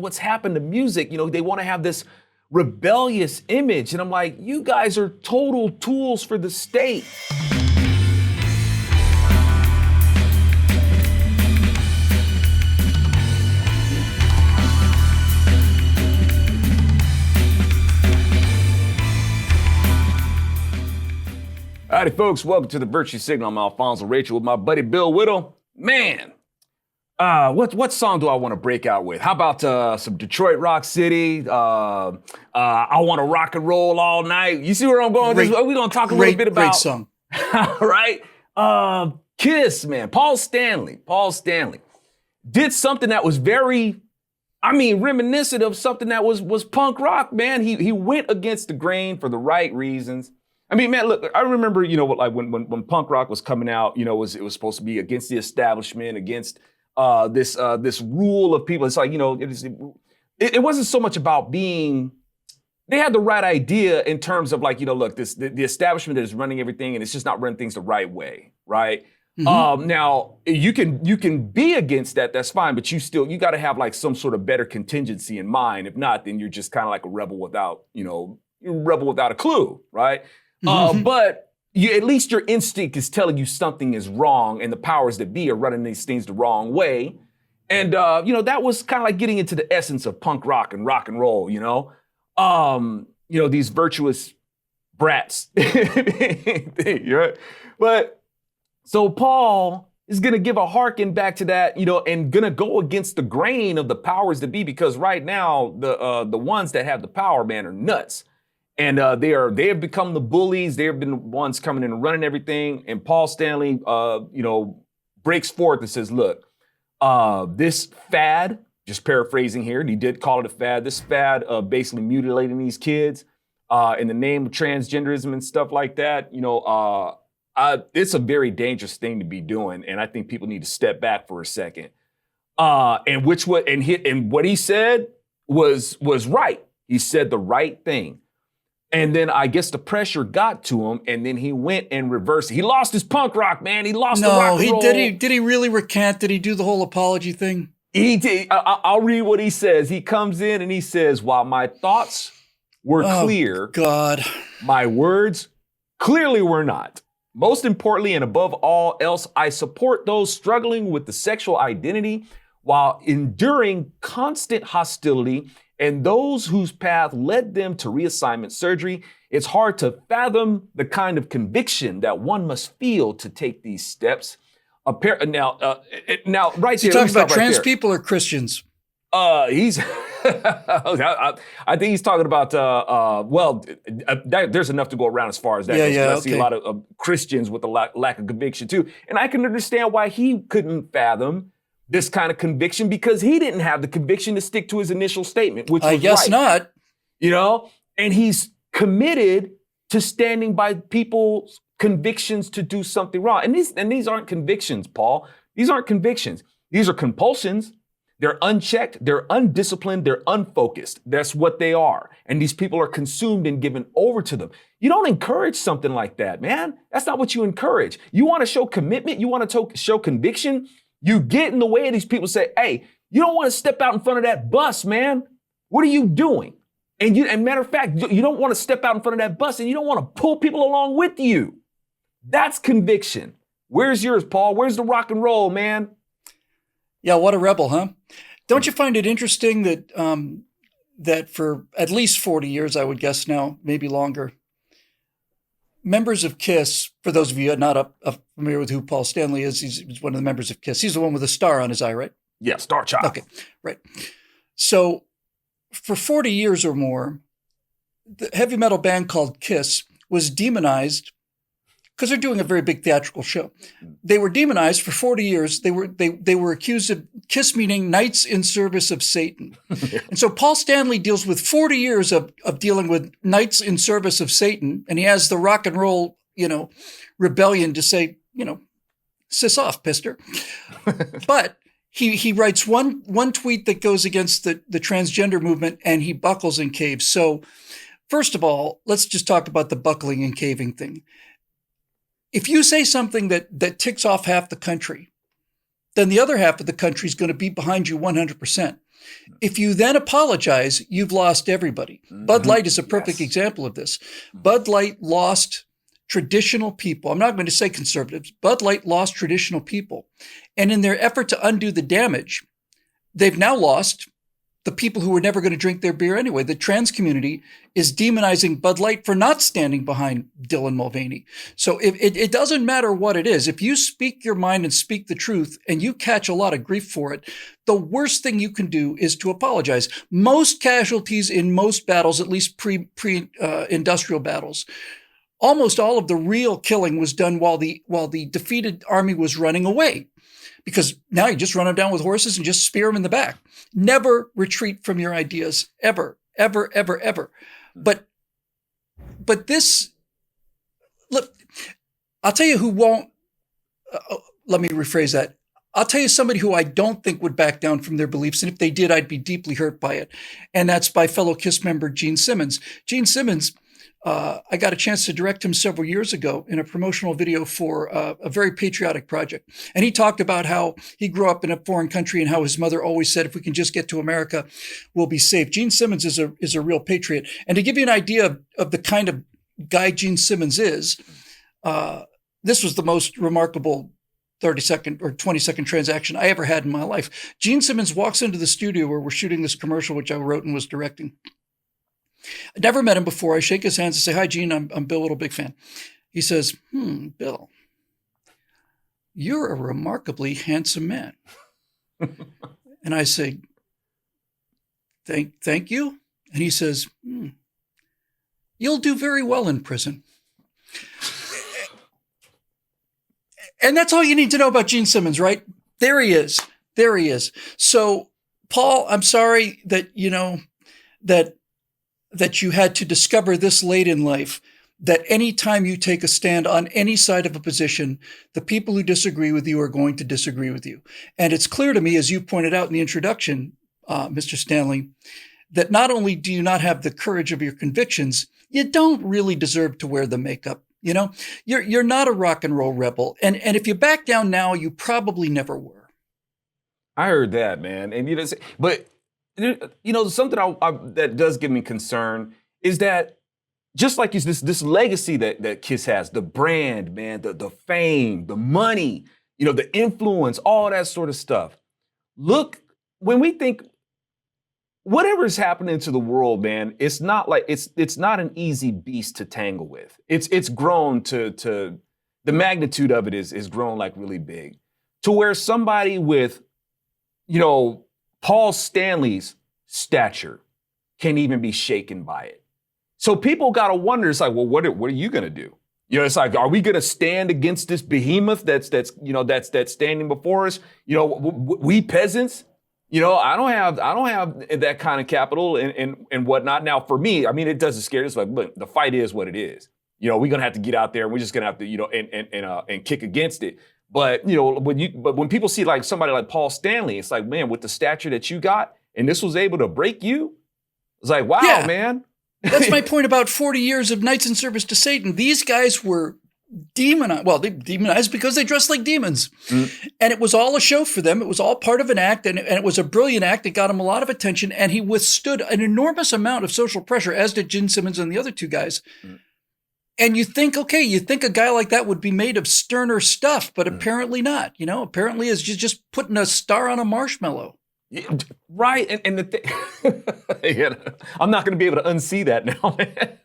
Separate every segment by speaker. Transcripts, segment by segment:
Speaker 1: what's happened to music. They want to have this rebellious image. And I'm like, you guys are total tools for the state. Howdy, folks. Welcome to the Virtue Signal. I'm Alfonso Rachel with my buddy Bill Whittle. Man, what song do I want to break out with? How about some Detroit Rock City? I want to rock and roll all night. You see where I'm going with this? We're going to talk a little bit about...
Speaker 2: Great song.
Speaker 1: Right? Kiss, man. Paul Stanley did something that was very... reminiscent of something that was punk rock, man. He went against the grain for the right reasons. Man, look, I remember, when punk rock was coming out, it was supposed to be against the establishment, against this rule of people. It's like, it wasn't so much about being, they had the right idea in terms of like, look, the establishment is running everything and it's just not running things the right way, right? Mm-hmm. Now, you can be against that, that's fine, but you got to have like some sort of better contingency in mind. If not, then you're just kind of like a rebel without a clue, right? Mm-hmm. But at least your instinct is telling you something is wrong and the powers that be are running these things the wrong way. And, that was kind of like getting into the essence of punk rock and roll, these virtuous brats. Right? But so Paul is going to give a hearken back to that, and going to go against the grain of the powers that be, because right now the ones that have the power, man, are nuts. And they have become the bullies. They have been the ones coming in and running everything. And Paul Stanley, breaks forth and says, look, this fad, just paraphrasing here, and he did call it a fad, this fad of basically mutilating these kids in the name of transgenderism and stuff like that, it's a very dangerous thing to be doing. And I think people need to step back for a second. And what he said was right. He said the right thing. And then I guess the pressure got to him, and then he went and reversed it. He lost his punk rock, man. He lost the rock and roll.
Speaker 2: Did he really recant? Did he do the whole apology thing?
Speaker 1: He did. I'll read what he says. He comes in and he says, while my thoughts were clear,
Speaker 2: God,
Speaker 1: my words clearly were not. Most importantly, and above all else, I support those struggling with the sexual identity while enduring constant hostility and those whose path led them to reassignment surgery. It's hard to fathom the kind of conviction that one must feel to take these steps. Now, right there.
Speaker 2: You talking about trans people or Christians?
Speaker 1: He's. I think he's talking about. There's enough to go around as far as that goes.
Speaker 2: Yeah.
Speaker 1: I see a lot of Christians with a lack of conviction too, and I can understand why he couldn't fathom this kind of conviction, because he didn't have the conviction to stick to his initial statement, which was
Speaker 2: I guess
Speaker 1: right.
Speaker 2: not.
Speaker 1: And he's committed to standing by people's convictions to do something wrong. And these aren't convictions, Paul. These aren't convictions. These are compulsions. They're unchecked, they're undisciplined, they're unfocused. That's what they are. And these people are consumed and given over to them. You don't encourage something like that, man. That's not what you encourage. You want to show commitment, you want to show conviction. You get in the way of these people, say, hey, you don't want to step out in front of that bus, man. What are you doing? And matter of fact, you don't want to step out in front of that bus and you don't want to pull people along with you. That's conviction. Where's yours, Paul? Where's the rock and roll, man?
Speaker 2: Yeah, what a rebel, huh? Don't you find it interesting that that for at least 40 years, I would guess now, maybe longer, members of KISS, for those of you not familiar with who Paul Stanley is, he's one of the members of KISS. He's the one with the star on his eye, right?
Speaker 1: Yeah, star child.
Speaker 2: Okay, right. So for 40 years or more, the heavy metal band called KISS was demonized because they're doing a very big theatrical show. They were demonized for 40 years. They were accused of KISS meaning Knights in Service of Satan. And so Paul Stanley deals with 40 years of dealing with Knights in Service of Satan. And he has the rock and roll, rebellion to say, sis off, pister. But he writes one tweet that goes against the transgender movement, and he buckles and caves. So first of all, let's just talk about the buckling and caving thing. If you say something that ticks off half the country, then the other half of the country is going to be behind you 100%. If you then apologize, you've lost everybody. Bud Light is a perfect
Speaker 1: Yes.
Speaker 2: example of this. Bud Light lost traditional people. I'm not going to say conservatives. Bud Light lost traditional people. And in their effort to undo the damage, they've now lost the people who were never going to drink their beer anyway. The trans community is demonizing Bud Light for not standing behind Dylan Mulvaney. So it doesn't matter what it is. If you speak your mind and speak the truth and you catch a lot of grief for it, the worst thing you can do is to apologize. Most casualties in most battles, at least pre-industrial battles, almost all of the real killing was done while the defeated army was running away. Because now you just run them down with horses and just spear them in the back. Never retreat from your ideas, ever, ever, ever, ever. But this, look, I'll tell you who won't, let me rephrase that. I'll tell you somebody who I don't think would back down from their beliefs. And if they did, I'd be deeply hurt by it. And that's by fellow KISS member Gene Simmons. Gene Simmons, I got a chance to direct him several years ago in a promotional video for a very patriotic project. And he talked about how he grew up in a foreign country and how his mother always said, if we can just get to America, we'll be safe. Gene Simmons is a real patriot. And to give you an idea of the kind of guy Gene Simmons is, this was the most remarkable 30-second or 20-second transaction I ever had in my life. Gene Simmons walks into the studio where we're shooting this commercial, which I wrote and was directing. I never met him before. I shake his hands and say, hi, Gene, I'm Bill Little, big fan. He says, Bill, you're a remarkably handsome man. And I say, thank you. And he says, you'll do very well in prison. And that's all you need to know about Gene Simmons, right? There he is. There he is. So, Paul, I'm sorry that, that you had to discover this late in life, that any time you take a stand on any side of a position, the people who disagree with you are going to disagree with you. And it's clear to me, as you pointed out in the introduction, Mr. Stanley, that not only do you not have the courage of your convictions, you don't really deserve to wear the makeup. You're not a rock and roll rebel. And if you back down now, you probably never were.
Speaker 1: I heard that, man. And but something that does give me concern is that just like this legacy that KISS has, the brand, man, the fame, the money, the influence, all that sort of stuff. Look, when we think whatever is happening to the world, man, it's not like it's not an easy beast to tangle with. It's grown to the magnitude of it is grown like really big, to where somebody with Paul Stanley's stature can't even be shaken by it. So people got to wonder, it's like, well, what are you going to do? It's like, are we going to stand against this behemoth that's standing before us? We peasants, I don't have that kind of capital and whatnot. Now, for me, I mean, it doesn't scare us. Like, look, the fight is what it is. We're going to have to get out there and we're just going to have to, and kick against it. But, when people see like somebody like Paul Stanley, it's like, man, with the stature that you got and this was able to break you, it's like, wow, yeah. Man.
Speaker 2: That's my point about 40 years of Knights in Service to Satan. These guys were demonized. Well, they demonized because they dressed like demons. And it was all a show for them. It was all part of an act. And it was a brilliant act. It got him a lot of attention. And he withstood an enormous amount of social pressure, as did Gene Simmons and the other two guys. And you think a guy like that would be made of sterner stuff, but apparently not. Apparently is just putting a star on a marshmallow.
Speaker 1: Yeah, right. And the thing, I'm not going to be able to unsee that now, man.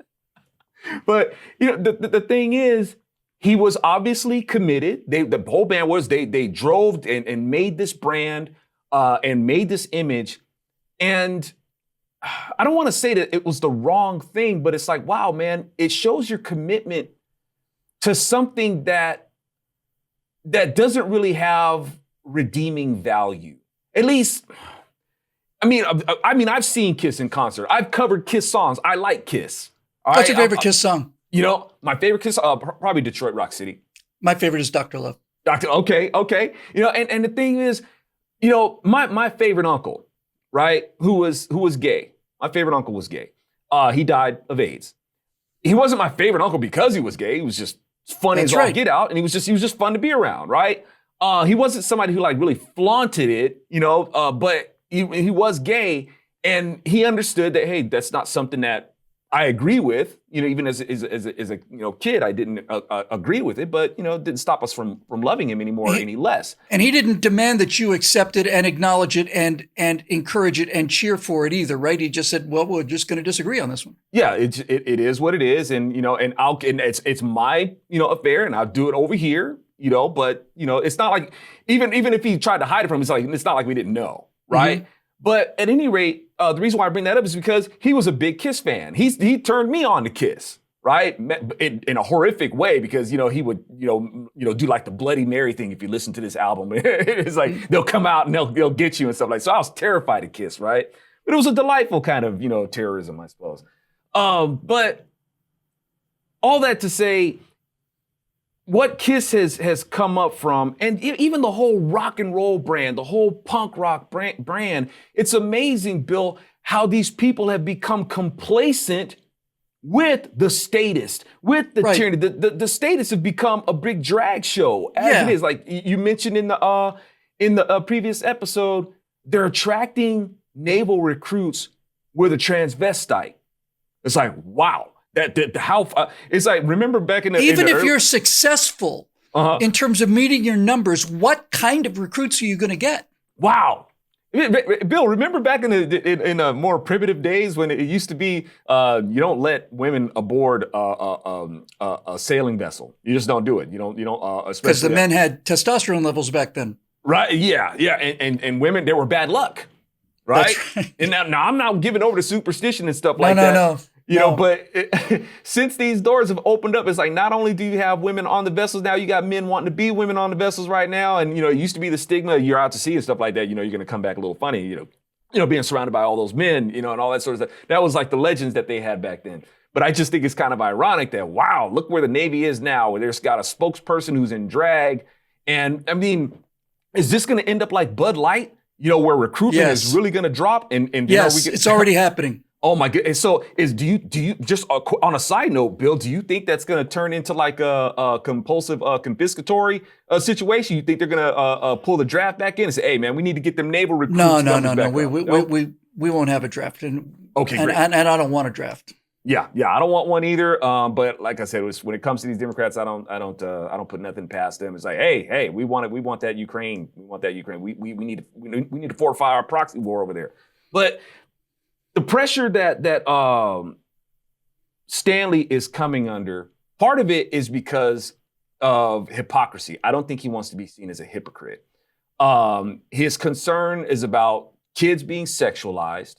Speaker 1: But, the thing is, he was obviously committed. The whole band was, they drove and made this brand and made this image. And I don't want to say that it was the wrong thing, but it's like, wow, man, it shows your commitment to something that doesn't really have redeeming value. At least, I mean, I've seen KISS in concert. I've covered KISS songs. I like KISS.
Speaker 2: What's your favorite KISS song?
Speaker 1: My favorite KISS, probably Detroit Rock City.
Speaker 2: My favorite is Dr. Love.
Speaker 1: Okay. And the thing is, my favorite uncle, right, who was gay. My favorite uncle was gay. He died of AIDS. He wasn't my favorite uncle because he was gay. He was just funny as all get out, and he was just fun to be around, right? He wasn't somebody who like really flaunted it, but he was gay, and he understood that, hey, that's not something that I agree with. Even as a kid, I didn't agree with it, but it didn't stop us from loving him anymore or any less.
Speaker 2: And he didn't demand that you accept it and acknowledge it and encourage it and cheer for it either, right? He just said, "Well, we're just going to disagree on this one."
Speaker 1: Yeah, it is what it is, and it's my affair, and I'll do it over here, But it's not like even if he tried to hide it from him, it's not like we didn't know, right? Mm-hmm. But at any rate, the reason why I bring that up is because he was a big Kiss fan. He turned me on to Kiss, right? In a horrific way, because he would do like the Bloody Mary thing. If you listen to this album, it's like they'll come out and they'll get you and stuff like. So I was terrified of Kiss, right? But it was a delightful kind of terrorism, I suppose. But all that to say, what Kiss has come up from, and even the whole rock and roll brand, the whole punk rock brand, it's amazing, Bill, how these people have become complacent with the statist, with the tyranny. The statists have become a big drag show, as it is. Like you mentioned in the previous episode, they're attracting naval recruits with a transvestite. It's like, wow. It's like, remember back in the
Speaker 2: even if you're successful in terms of meeting your numbers, what kind of recruits are you going to get?
Speaker 1: Wow. Bill, remember back in more primitive days when it used to be you don't let women aboard a sailing vessel. You just don't do it. You don't
Speaker 2: because the men had testosterone levels back then.
Speaker 1: Right. Yeah. And women, they were bad luck. Right. Right. And now I'm not giving over to superstition and stuff like that.
Speaker 2: No.
Speaker 1: But since these doors have opened up, it's like not only do you have women on the vessels, now you got men wanting to be women on the vessels right now. And, it used to be the stigma, you're out to sea and stuff like that. You're going to come back a little funny, being surrounded by all those men, and all that sort of stuff. That was like the legends that they had back then. But I just think it's kind of ironic that, wow, look where the Navy is now, where there's got a spokesperson who's in drag. And I mean, is this going to end up like Bud Light, where recruitment is really going to drop? And
Speaker 2: yes, it's already happening.
Speaker 1: Oh my goodness! So do you just on a side note, Bill? Do you think that's going to turn into like a compulsive confiscatory situation? You think they're going to pull the draft back in and say, "Hey, man, we need to get them naval recruits"?
Speaker 2: No. We won't have a draft, and
Speaker 1: okay, great.
Speaker 2: And I don't want a draft.
Speaker 1: Yeah, I don't want one either. But like I said, when it comes to these Democrats, I don't put nothing past them. It's like, hey, we want that Ukraine. We want that Ukraine. We need to fortify our proxy war over there. But the pressure that Stanley is coming under, part of it is because of hypocrisy. I don't think he wants to be seen as a hypocrite. His concern is about kids being sexualized.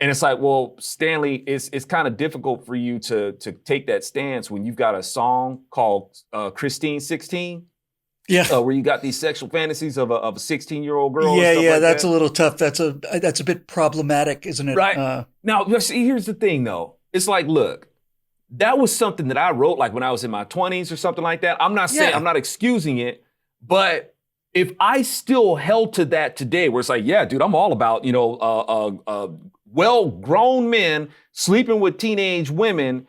Speaker 1: And it's like, well, Stanley, it's kind of difficult for you to take that stance when you've got a song called Christine 16. Yeah, where you got these sexual fantasies of a 16-year-old girl.
Speaker 2: Yeah, that's a little tough. That's a bit problematic, isn't it?
Speaker 1: Right. Now, see, here's the thing, though. It's like, look, that was something that I wrote like when I was in my 20s or something like that. I'm not saying, I'm not excusing it, but if I still held to that today, where it's like, yeah, dude, I'm all about, well-grown men sleeping with teenage women,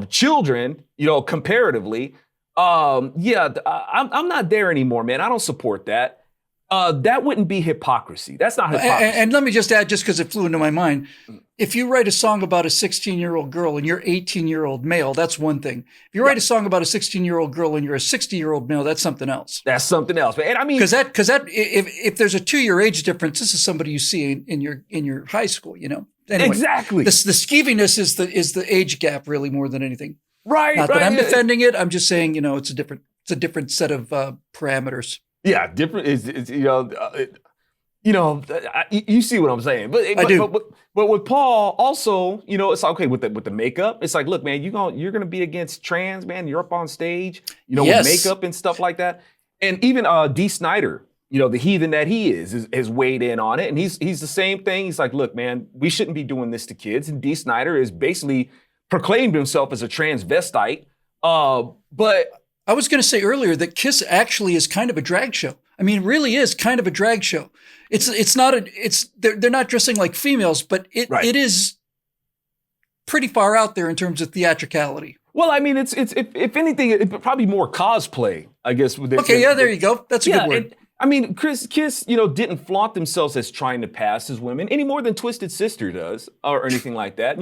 Speaker 1: children, comparatively. I'm not there anymore, man. I don't support that. That wouldn't be hypocrisy. That's not hypocrisy.
Speaker 2: And let me just add, just because it flew into my mind, if you write a song about a 16-year-old girl and you're 18-year-old male, that's one thing. If you write a song about a 16-year-old girl and you're a 60-year-old male, that's something else.
Speaker 1: That's something else. And I mean,
Speaker 2: because if there's a 2-year age difference, this is somebody you see in your high school. Anyway,
Speaker 1: exactly.
Speaker 2: The skeeviness is the age gap really more than anything.
Speaker 1: Right.
Speaker 2: Not that I'm defending it. I'm just saying, it's a different set of parameters.
Speaker 1: Yeah, different is you see what I'm saying. But
Speaker 2: I do.
Speaker 1: But with Paul also, it's like, okay, with the makeup, it's like, look, man, you're gonna be against trans, man. You're up on stage, with makeup and stuff like that. And even Dee Snider, the heathen that he has weighed in on it, and he's the same thing. He's like, look, man, we shouldn't be doing this to kids. And Dee Snider is basically proclaimed himself as a transvestite. But
Speaker 2: I was going to say earlier that Kiss actually is kind of a drag show. I mean, it really is kind of a drag show. They're not dressing like females, but it is pretty far out there in terms of theatricality.
Speaker 1: Well, I mean, it's if anything, it's probably more cosplay, I guess.
Speaker 2: There you go. That's a good word.
Speaker 1: I mean, Kiss, didn't flaunt themselves as trying to pass as women any more than Twisted Sister does or anything like that.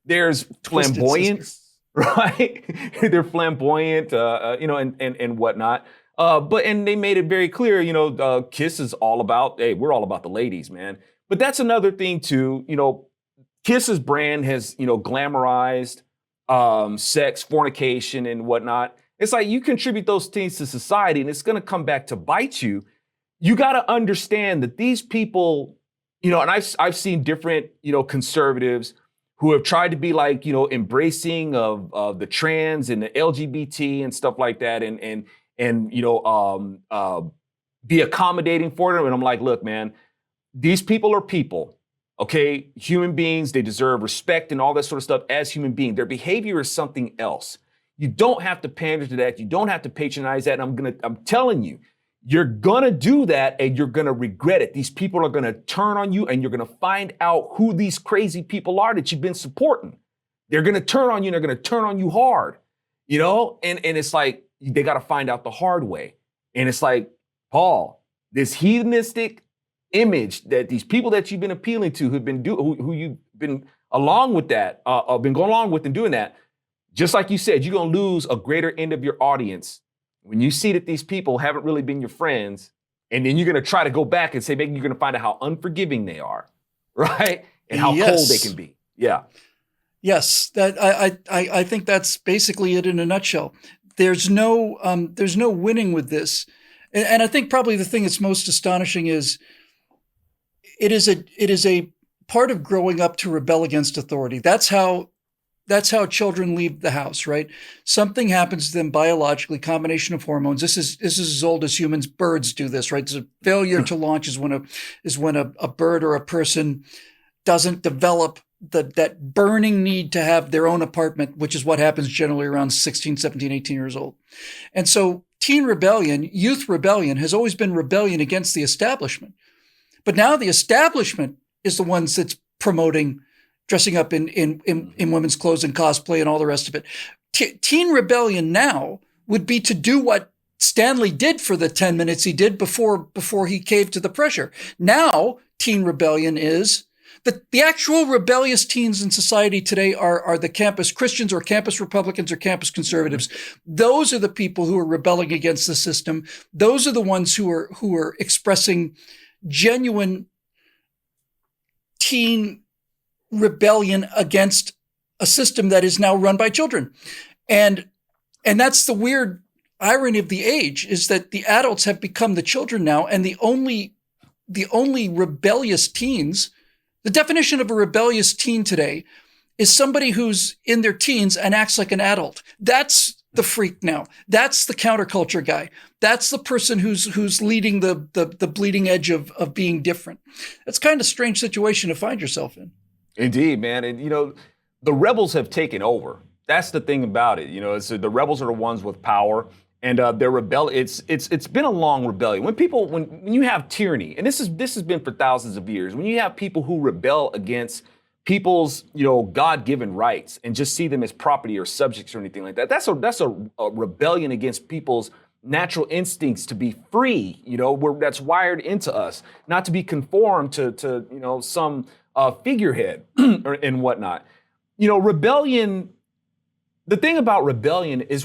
Speaker 1: There's flamboyance, right? They're flamboyant, and whatnot. But they made it very clear, Kiss is all about, hey, we're all about the ladies, man. But that's another thing too, Kiss's brand has, glamorized sex, fornication, and whatnot. It's like you contribute those things to society and it's going to come back to bite you. You got to understand that these people, and I've seen different, conservatives who have tried to be like, embracing of the trans and the LGBT and stuff like that and be accommodating for them. And I'm like, look, man, these people are people. Okay, human beings, they deserve respect and all that sort of stuff as human beings. Their behavior is something else. You don't have to pander to that. You don't have to patronize that. And I'm telling you, you're gonna do that and you're gonna regret it. These people are gonna turn on you and you're gonna find out who these crazy people are that you've been supporting. They're gonna turn on you and they're gonna turn on you hard, And it's like, they gotta find out the hard way. And it's like, Paul, this hedonistic image that these people that you've been appealing to who you've been along with that, been going along with and doing that, just like you said, you're gonna lose a greater end of your audience when you see that these people haven't really been your friends, and then you're gonna try to go back and say maybe you're gonna find out how unforgiving they are, right? And how cold they can be. Yeah.
Speaker 2: Yes, that I think that's basically it in a nutshell. There's no winning with this, and I think probably the thing that's most astonishing is it is a part of growing up to rebel against authority. That's how children leave the house, right? Something happens to them biologically, combination of hormones. This is as old as humans. Birds do this, right? So failure to launch is when a bird or a person doesn't develop that burning need to have their own apartment, which is what happens generally around 16, 17, 18 years old. And so teen rebellion, youth rebellion has always been rebellion against the establishment. But now the establishment is the ones that's promoting dressing up in women's clothes and cosplay and all the rest of it. Teen rebellion now would be to do what Stanley did for the 10 minutes he did before he caved to the pressure. Now, teen rebellion is the actual rebellious teens in society today are the campus Christians or campus Republicans or campus conservatives. Those are the people who are rebelling against the system. Those are the ones who are expressing genuine teen rebellion against a system that is now run by children. And that's the weird irony of the age, is that the adults have become the children now, and the only rebellious teens, the definition of a rebellious teen today is somebody who's in their teens and acts like an adult. That's the freak now. That's the counterculture guy. That's the person who's leading the bleeding edge of being different. That's kind of a strange situation to find yourself in.
Speaker 1: Indeed, man. And, the rebels have taken over. That's the thing about it. The rebels are the ones with power, and they're it's been a long rebellion. When you have tyranny, and this has been for thousands of years, when you have people who rebel against people's, God-given rights and just see them as property or subjects or anything like that, that's a rebellion against people's natural instincts to be free, that's wired into us, not to be conformed to some figurehead and whatnot. Rebellion, the thing about rebellion is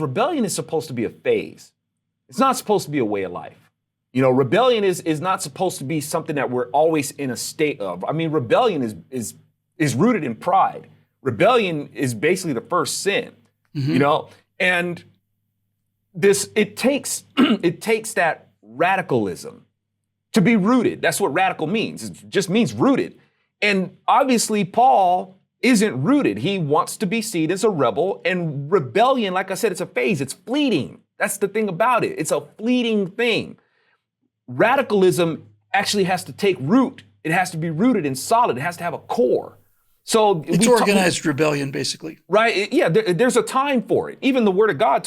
Speaker 1: supposed to be a phase. It's not supposed to be a way of life. Rebellion is not supposed to be something that we're always in a state of. I mean, rebellion is rooted in pride. Rebellion is basically the first sin, and it takes that radicalism to be rooted. That's what radical means. It just means rooted. And obviously, Paul isn't rooted. He wants to be seen as a rebel. And rebellion, like I said, it's a phase. It's fleeting. That's the thing about it. It's a fleeting thing. Radicalism actually has to take root. It has to be rooted and solid. It has to have a core. So
Speaker 2: it's organized rebellion, basically.
Speaker 1: Right? Yeah, there's a time for it. Even the Word of God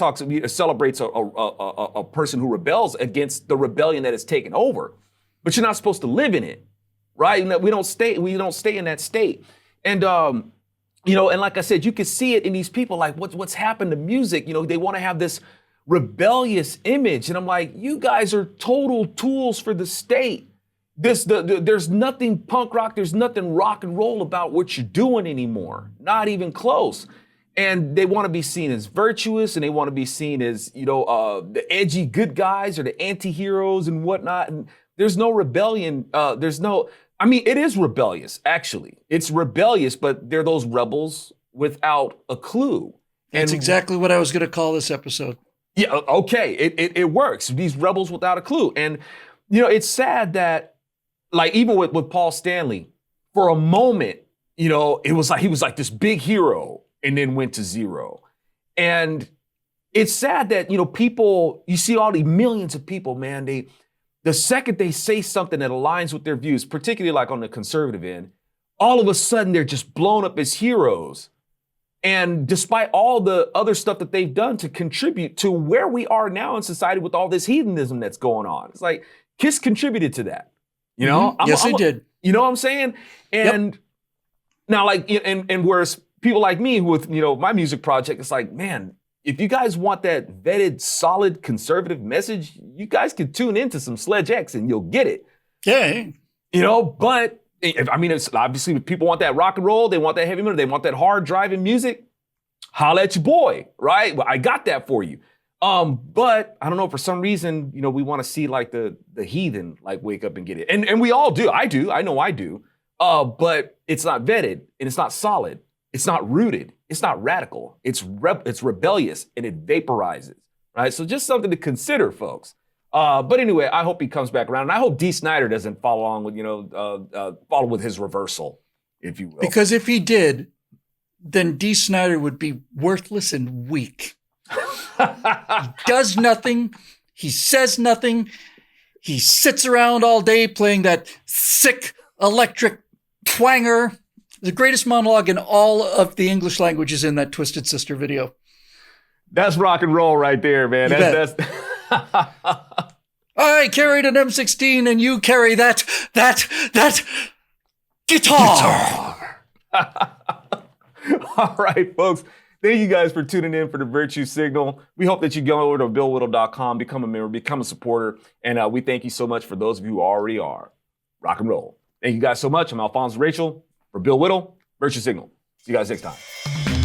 Speaker 1: celebrates a person who rebels against the rebellion that has taken over. But you're not supposed to live in it. Right? We don't stay in that state. And and like I said, you can see it in these people, like what's happened to music. They want to have this rebellious image. And I'm like, you guys are total tools for the state. There's nothing punk rock, there's nothing rock and roll about what you're doing anymore. Not even close. And they want to be seen as virtuous, and they want to be seen as, the edgy good guys or the anti-heroes and whatnot. And there's no rebellion. It is rebellious, actually. It's rebellious, but they're those rebels without a clue.
Speaker 2: That's exactly what I was going to call this episode.
Speaker 1: Yeah, okay, it works. These rebels without a clue. And, it's sad that, like, even with Paul Stanley, for a moment, it was like he was like this big hero and then went to zero. And it's sad that, people, you see all these millions of people, man, the second they say something that aligns with their views, particularly like on the conservative end, all of a sudden they're just blown up as heroes. And despite all the other stuff that they've done to contribute to where we are now in society with all this hedonism that's going on. It's like Kiss contributed to that.
Speaker 2: Yes, they did.
Speaker 1: You know what I'm saying? And now, like, and whereas people like me with, my music project, it's like, man, if you guys want that vetted, solid, conservative message, you guys can tune into some Sledge X and you'll get it.
Speaker 2: Yeah.
Speaker 1: But it's obviously if people want that rock and roll, they want that heavy metal, they want that hard driving music, holla at your boy, right? Well, I got that for you. But I don't know, for some reason, we want to see like the heathen like wake up and get it. And we all do. I know I do. But it's not vetted and it's not solid. It's not rooted. It's not radical. It's rebellious and it vaporizes, right? So just something to consider, folks. But anyway, I hope he comes back around, and I hope Dee Snider doesn't follow along with follow with his reversal, if you will.
Speaker 2: Because if he did, then Dee Snider would be worthless and weak. He does nothing. He says nothing. He sits around all day playing that sick electric twanger. The greatest monologue in all of the English language is in that Twisted Sister video.
Speaker 1: That's rock and roll right there, man. That's
Speaker 2: I carried an M16 and you carry that guitar.
Speaker 1: All right, folks. Thank you guys for tuning in for the Virtue Signal. We hope that you go over to BillWhittle.com, become a member, become a supporter. And we thank you so much for those of you who already are. Rock and roll. Thank you guys so much. I'm Alphonse Rachel for Bill Whittle, Virtue Signal. See you guys next time.